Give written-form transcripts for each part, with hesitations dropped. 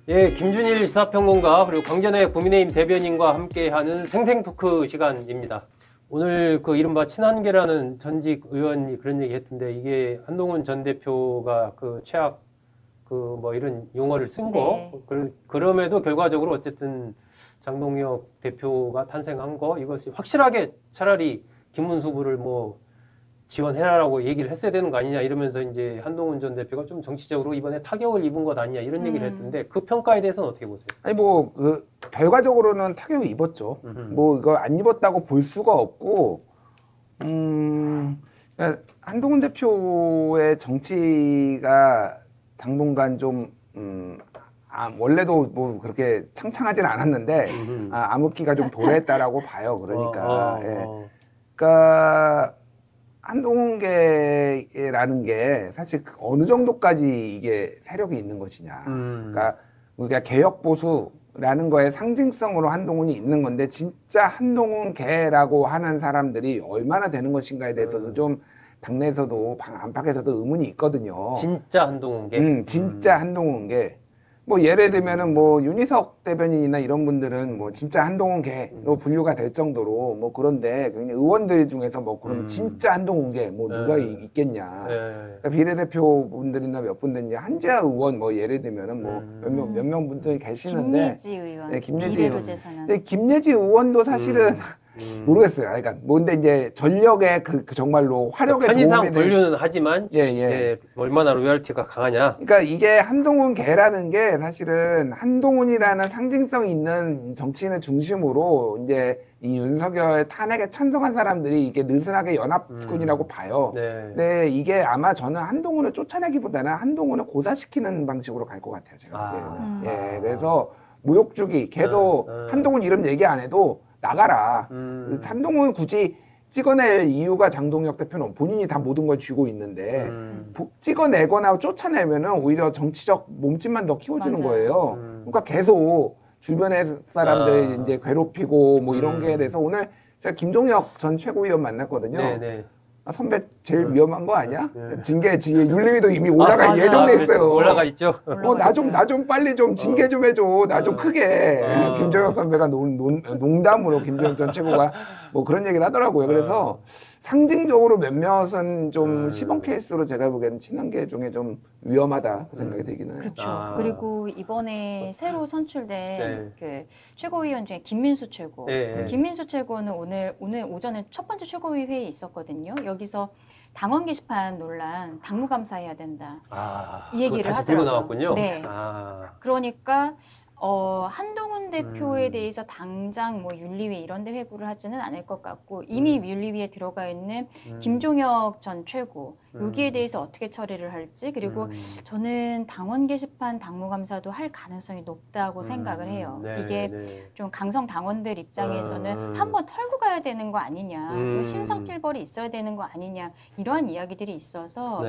예, 김준일 시사평론가 그리고 광전의 국민의힘 대변인과 함께하는 생생토크 시간입니다. 오늘 그 이른바 친한계라는 전직 의원이 그런 얘기 했던데 이게 한동훈 전 대표가 그 최악 그 뭐 이런 용어를 쓴 거, 네. 그럼에도 결과적으로 어쨌든 장동혁 대표가 탄생한 거 이것이 확실하게 차라리 김문수 부를 뭐 지원해라라고 얘기를 했어야 되는 거 아니냐 이러면서 이제 한동훈 전 대표가 좀 정치적으로 이번에 타격을 입은 것 아니냐 이런 얘기를 했던데 그 평가에 대해서는 어떻게 보세요? 아니 뭐 그 결과적으로는 타격을 입었죠. 뭐 이거 안 입었다고 볼 수가 없고, 그러니까 한동훈 대표의 정치가 당분간 좀 원래도 뭐 그렇게 창창하진 않았는데 암흑기가 좀 도래했다라고 봐요. 그러니까 그러니까 한동훈계라는 게 사실 어느 정도까지 이게 세력이 있는 것이냐. 그러니까 우리가 개혁보수라는 거에 상징성으로 한동훈이 있는 건데 진짜 한동훈계라고 하는 사람들이 얼마나 되는 것인가에 대해서도 좀 당내에서도 안팎에서도 의문이 있거든요. 진짜 한동훈계? 진짜 한동훈계. 뭐 예를 들면은 뭐 윤희석 대변인이나 이런 분들은 뭐 진짜 한동훈계로 분류가 될 정도로 뭐 그런데 의원들 중에서 뭐 그러면 진짜 한동훈계 뭐 누가 있겠냐. 그러니까 비례대표 분들이나 몇 분들 이제 한지아 의원 뭐 예를 들면은 뭐 몇 명 분들이 계시는데 김예지 의원, 네, 김예지 의원. 근데 김예지 의원도 사실은 모르겠어요. 그러니까 뭔데 이제 전력의 그 정말로 화력에 편의상 분류는 하지만 얼마나 로열티가 강하냐. 그러니까 이게 한동훈계라는 게 사실은 한동훈이라는 상징성이 있는 정치인을 중심으로 이제 이 윤석열 탄핵에 찬성한 사람들이 이게 느슨하게 연합군이라고 봐요. 근데 이게 아마 저는 한동훈을 쫓아내기보다는 한동훈을 고사시키는 방식으로 갈 것 같아요. 제가 보기에는. 예, 그래서 무욕주기 계속 한동훈 이름 얘기 안 해도 나가라. 한동훈 굳이 찍어낼 이유가 장동혁 대표는 본인이 다 모든 걸 쥐고 있는데 찍어내거나 쫓아내면은 오히려 정치적 몸집만 더 키워주는 거예요. 그러니까 계속 주변의 사람들 이제 괴롭히고 뭐 이런 거에 대해서 오늘 제가 김종혁 전 최고위원 만났거든요. 선배 제일 위험한 거 아니야? 징계 윤리위도 이미 올라갈 예정돼 있어요. 올라가 있죠. 나 좀 빨리 좀 징계 좀 해줘. 나 좀 크게. 김정혁 선배가 농담으로 김정혁 전 최고가 뭐 그런 얘기를 하더라고요. 그래서 상징적으로 몇몇은 좀 시범 케이스로 제가 보기에는 친한계 중에 좀 위험하다 그 생각이 들기는 해요. 그렇죠. 그리고 이번에 새로 선출된 그 최고위원 중에 김민수 최고. 김민수 최고는 오늘 오전에 첫 번째 최고위 회의 있었거든요. 여기서 당원 게시판 논란 당무감사해야 된다. 이 얘기를 다시 들고 하더라고요. 나왔군요. 네. 그러니까 한동훈 대표에 대해서 당장 뭐 윤리위 이런 데 회부를 하지는 않을 것 같고 이미 윤리위에 들어가 있는 김종혁 전 최고 여기에 대해서 어떻게 처리를 할지 그리고 저는 당원 게시판 당무감사도 할 가능성이 높다고 생각을 해요. 이게 좀 강성 당원들 입장에서는 한번 털고 가야 되는 거 아니냐, 신상필벌이 있어야 되는 거 아니냐 이러한 이야기들이 있어서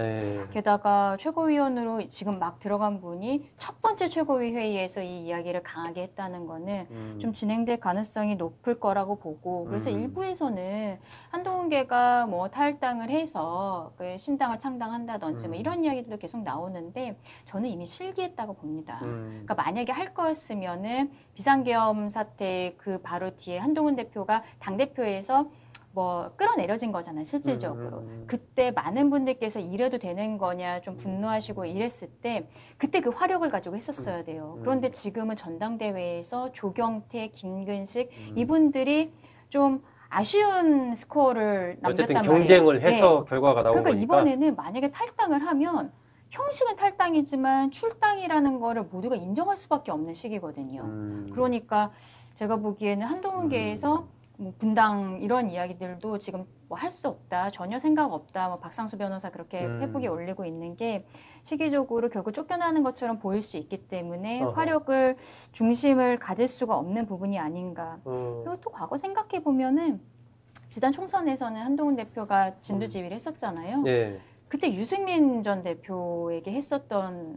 게다가 최고위원으로 지금 막 들어간 분이 첫 번째 최고위 회의에서 이 이야기를 강하게 했다는 거는 좀 진행될 가능성이 높을 거라고 보고 그래서 일부에서는 한동훈계가 뭐 탈당을 해서 그 신당을 창당한다든지 뭐 이런 이야기들도 계속 나오는데 저는 이미 실기했다고 봅니다. 그러니까 만약에 할 거였으면은 비상계엄 사태 그 바로 뒤에 한동훈 대표가 당대표에서 뭐 끌어내려진 거잖아요, 실질적으로. 그때 많은 분들께서 이래도 되는 거냐 좀 분노하시고 이랬을 때 그때 그 화력을 가지고 했었어야 돼요. 그런데 지금은 전당대회에서 조경태, 김근식 이분들이 좀 아쉬운 스코어를 남겼단 말이에요. 어쨌든 경쟁을 해서 결과가 나온 그러니까 거니까. 이번에는 만약에 탈당을 하면 형식은 탈당이지만 출당이라는 거를 모두가 인정할 수밖에 없는 시기거든요. 그러니까 제가 보기에는 한동훈계에서 뭐 분당 이런 이야기들도 지금 뭐 할 수 없다, 전혀 생각 없다, 뭐 박상수 변호사 그렇게 페북에 올리고 있는 게 시기적으로 결국 쫓겨나는 것처럼 보일 수 있기 때문에 화력을 중심을 가질 수가 없는 부분이 아닌가. 그리고 또 과거 생각해 보면은 지난 총선에서는 한동훈 대표가 진두지휘를 했었잖아요. 그때 유승민 전 대표에게 했었던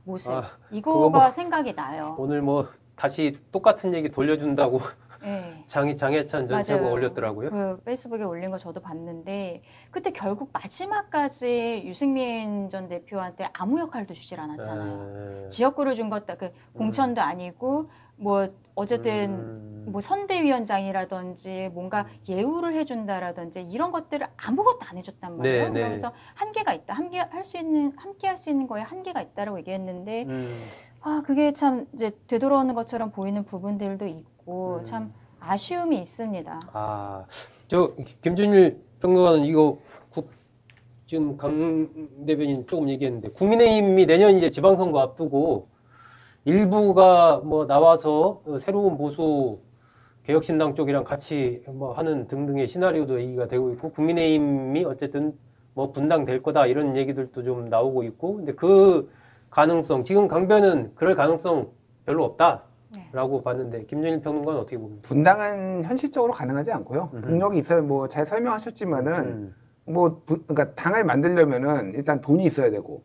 모습 이거가 생각이 나요. 오늘 뭐 다시 똑같은 얘기 돌려준다고 네. 장해찬 전 최고 맞아요. 올렸더라고요. 그 페이스북에 올린 거 저도 봤는데 그때 결국 마지막까지 유승민 전 대표한테 아무 역할도 주질 않았잖아요. 지역구를 준 것도 그 공천도 아니고 뭐 어쨌든 뭐 선대위원장이라든지 뭔가 예우를 해준다라든지 이런 것들을 아무것도 안 해줬단 말이에요. 네, 네. 그러면서 한계가 있다. 함께 할 수 있는 거에 한계가 있다라고 얘기했는데 아 그게 참 이제 되돌아오는 것처럼 보이는 부분들도 있고 참 아쉬움이 있습니다. 아, 저 김준일 평론가는 이거 지금 강 대변인 조금 얘기했는데 국민의힘이 내년 이제 지방선거 앞두고 일부가 뭐 나와서 새로운 보수 개혁신당 쪽이랑 같이 뭐 하는 등등의 시나리오도 얘기가 되고 있고 국민의힘이 어쨌든 뭐 분당될 거다 이런 얘기들도 좀 나오고 있고 근데 그 가능성 지금 강변은 그럴 가능성 별로 없다라고 봤는데 김준일 평론가는 어떻게 봅니까? 분당은 현실적으로 가능하지 않고요. 동력이 있어요. 뭐 잘 설명하셨지만은 그러니까 당을 만들려면은 일단 돈이 있어야 되고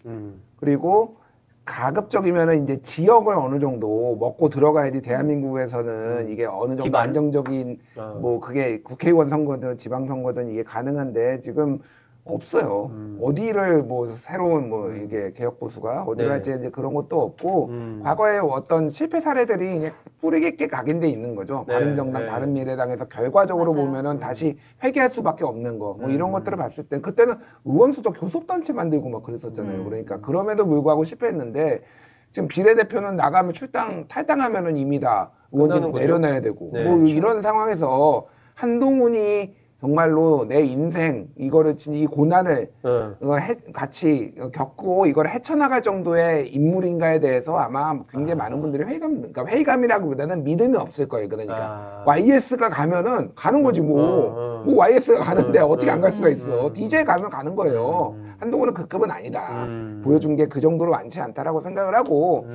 그리고 가급적이면은 이제 지역을 어느 정도 먹고 들어가야지 대한민국에서는 이게 어느 정도 기반? 안정적인 뭐 그게 국회의원 선거든 지방 선거든 이게 가능한데 지금 없어요. 어디를 뭐 새로운 뭐 이게 개혁 보수가 어디를 네. 할지 이제 그런 것도 없고 과거에 어떤 실패 사례들이 그냥 뿌리 깊게 각인돼 있는 거죠. 네, 바른정당, 네. 바른미래당에서 결과적으로 맞아요. 보면은 다시 회귀할 수밖에 없는 거. 뭐 이런 것들을 봤을 때 그때는 의원수도 교섭단체 만들고 막 그랬었잖아요. 그러니까 그럼에도 불구하고 실패했는데 지금 비례대표는 나가면 탈당하면은 이미 다 의원직 끝나는 거죠. 내려놔야 되고 네. 뭐 이런 상황에서 한동훈이 정말로 내 인생 이거를 이 고난을 같이 겪고 이걸 헤쳐나갈 정도의 인물인가에 대해서 아마 굉장히 많은 분들이 그러니까 회의감이라기보다는 믿음이 없을 거예요. 그러니까 YS가 가면은 가는 거지 뭐 YS가 가는데 어떻게 안 갈 수가 있어. DJ 가면 가는 거예요. 한동훈은 그 급은 아니다. 보여준 게 그 정도로 많지 않다라고 생각을 하고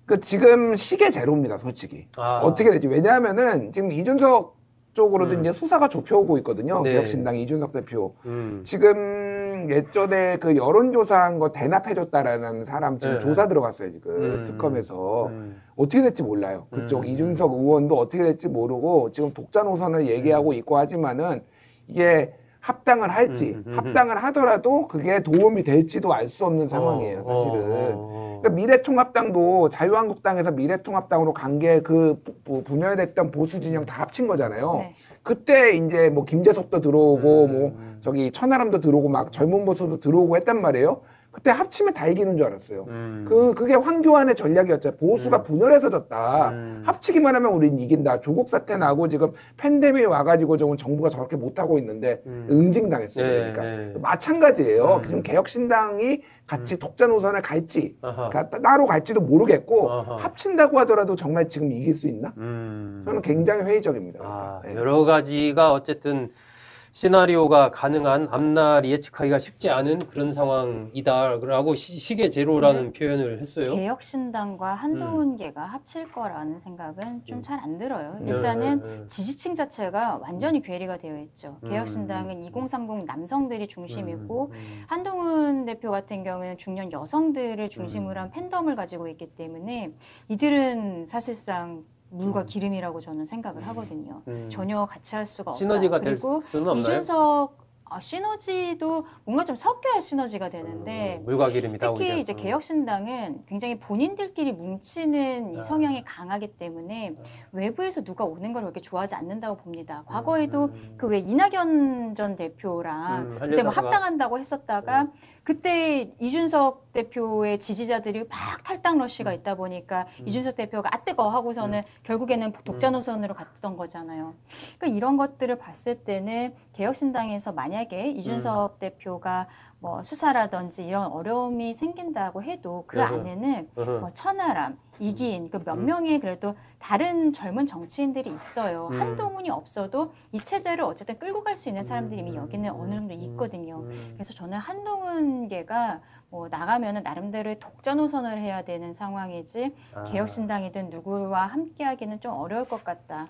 그 지금 시계 제로입니다. 솔직히 어떻게 될지 왜냐하면은 지금 이준석 쪽으로도 이제 수사가 좁혀오고 있거든요. 네. 개혁신당 이준석 대표. 지금 예전에 그 여론조사한 거 대납해줬다라는 사람 지금 네. 조사 들어갔어요. 지금 특검에서. 어떻게 될지 몰라요. 그쪽 이준석 의원도 어떻게 될지 모르고 지금 독자 노선을 얘기하고 있고 하지만은 이게 합당을 할지 합당을 하더라도 그게 도움이 될지도 알 수 없는 상황이에요. 사실은. 그러니까 미래통합당도 자유한국당에서 미래통합당으로 간 게 그 분열됐던 보수 진영 다 합친 거잖아요. 네. 그때 이제 뭐 김재석도 들어오고 뭐 저기 천하람도 들어오고 막 젊은 보수도 들어오고 했단 말이에요. 그때 합치면 다 이기는 줄 알았어요. 그게 황교안의 전략이었죠. 보수가 분열해서 졌다. 합치기만 하면 우린 이긴다. 조국 사태 나고 지금 팬데믹이 와가지고 정부가 저렇게 못하고 있는데 응징당했어요. 그러니까 마찬가지예요. 지금 개혁신당이 같이 독자 노선을 갈지 따로 갈지도 모르겠고 합친다고 하더라도 정말 지금 이길 수 있나? 저는 굉장히 회의적입니다. 네. 여러 가지가 어쨌든 시나리오가 가능한 앞날이 예측하기가 쉽지 않은 그런 상황이다라고 시계 제로라는 표현을 했어요. 개혁신당과 한동훈계가 합칠 거라는 생각은 좀 잘 안 들어요. 일단은 지지층 자체가 완전히 괴리가 되어 있죠. 개혁신당은 2030 남성들이 중심이고 한동훈 대표 같은 경우는 중년 여성들을 중심으로 한 팬덤을 가지고 있기 때문에 이들은 사실상 물과 기름이라고 저는 생각을 하거든요. 전혀 같이 할 수가 없다. 시너지가 될 그리고 수는 없나요? 이준석 시너지도 뭔가 좀 섞여야 시너지가 되는데 물과 기름이다. 특히 오히려. 이제 개혁신당은 굉장히 본인들끼리 뭉치는 이 성향이 강하기 때문에 외부에서 누가 오는 걸 그렇게 좋아하지 않는다고 봅니다. 과거에도 그 왜 이낙연 전 대표랑 그때 뭐 한려사가. 합당한다고 했었다가 그때 이준석 대표의 지지자들이 막 탈당 러시가 있다 보니까 이준석 대표가 아 뜨거 하고서는 결국에는 독자 노선으로 갔던 거잖아요. 그러니까 이런 것들을 봤을 때는 개혁신당에서 만약에 이준석 대표가 뭐 수사라든지 이런 어려움이 생긴다고 해도 그 안에는 뭐 천하람, 이기인 그 몇 명의 그래도 다른 젊은 정치인들이 있어요. 한동훈이 없어도 이 체제를 어쨌든 끌고 갈 수 있는 사람들이 이미 여기는 어느 정도 있거든요. 그래서 저는 한동훈계가 뭐 나가면은 나름대로의 독자 노선을 해야 되는 상황이지 개혁신당이든 누구와 함께하기는 좀 어려울 것 같다.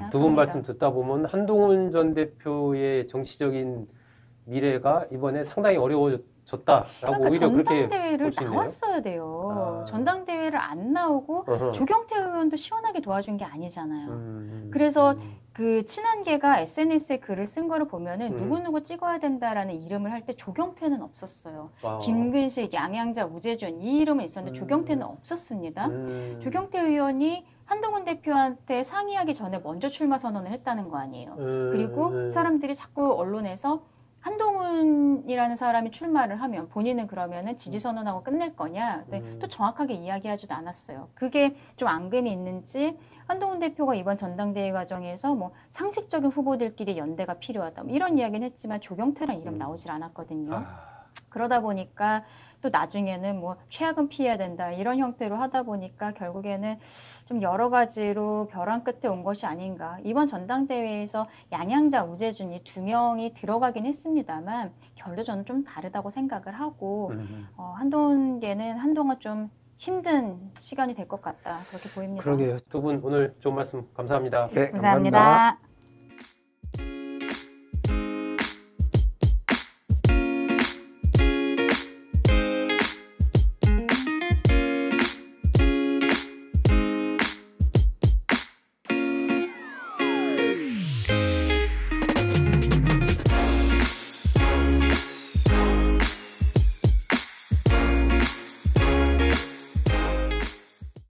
두 분 말씀 듣다 보면 한동훈 전 대표의 정치적인 미래가 이번에 상당히 어려워질 졌다라고 그러니까 오히려 그렇게 전당대회를 볼 수 있네요. 나왔어야 돼요. 아. 전당대회를 안 나오고 어허. 조경태 의원도 시원하게 도와준 게 아니잖아요. 음. 그래서 그 친한계가 SNS에 글을 쓴 거를 보면은 음. 누구누구 찍어야 된다라는 이름을 할 때 조경태는 없었어요. 와. 김근식, 양양자, 우재준 이 이름은 있었는데 음. 조경태는 없었습니다. 조경태 의원이 한동훈 대표한테 상의하기 전에 먼저 출마 선언을 했다는 거 아니에요. 그리고 사람들이 자꾸 언론에서 한동훈이라는 사람이 출마를 하면 본인은 그러면은 지지 선언하고 끝낼 거냐? 근데 또 정확하게 이야기하지도 않았어요. 그게 좀 앙금이 있는지 한동훈 대표가 이번 전당대회 과정에서 뭐 상식적인 후보들끼리 연대가 필요하다 뭐 이런 이야기는 했지만 조경태란 이름 나오질 않았거든요. 아. 그러다 보니까 또 나중에는 뭐 최악은 피해야 된다 이런 형태로 하다 보니까 결국에는 좀 여러 가지로 벼랑 끝에 온 것이 아닌가. 이번 전당대회에서 양양자, 우재준 이 두 명이 들어가긴 했습니다만 결론은 좀 다르다고 생각을 하고 한동훈계는 한동안 좀 힘든 시간이 될 것 같다 그렇게 보입니다. 그러게요. 두 분 오늘 좋은 말씀 감사합니다. 네, 감사합니다.